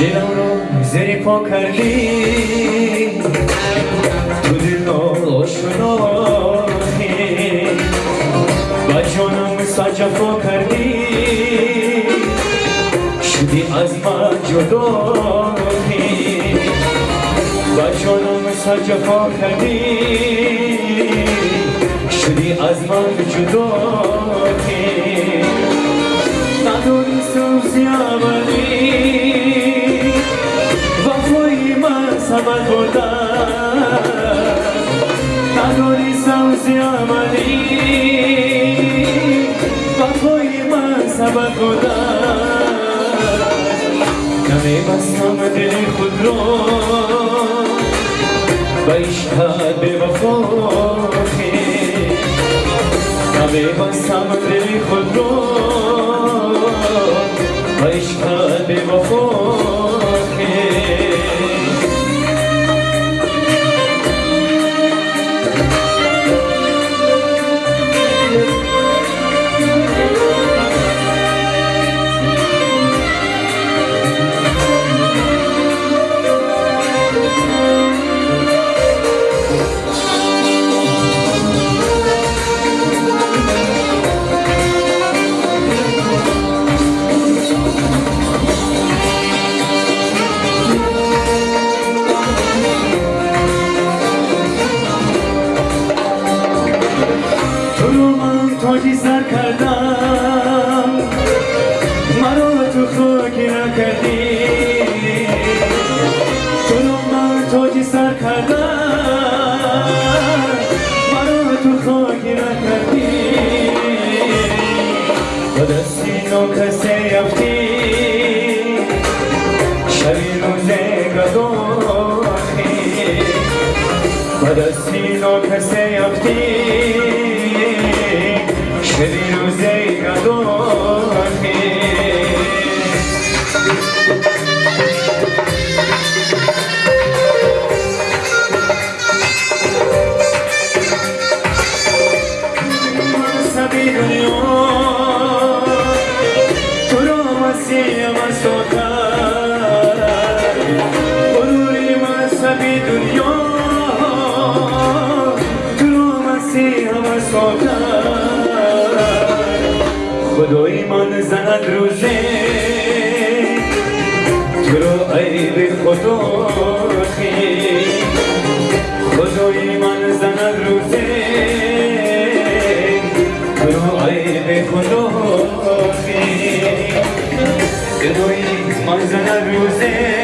دلم رو زیر پا کردی تو دل آشنایی با جانم سجفا کردی شدی از من جدایی با جانم سجفا کردی شدی از من جدایی نداری سوزی عملی سبت بودن نداری سوزی عملی وفای من سبت بودن نمیبستم دل خود رو با عشقت به وفایی نمیبستم دل خود رو با عشقت به وفایی تاجی سر کردم مرا تو خاکی نکردی تو رو من تاجی سر کردم مرا تو خاکی نکردی با دستی ناکسه یفتی شبی روزه گداخی با دستی ناکسه یفتی شدی روزه گداخی سبی دنیا تو را مسیح مساکر غروری من سبی دنیا تو را مسیح مساکر خدای من زند روزه تو رو عیب خدا خی خدای من زند روزه تو رو عیب خدا خی خدای من زند روزه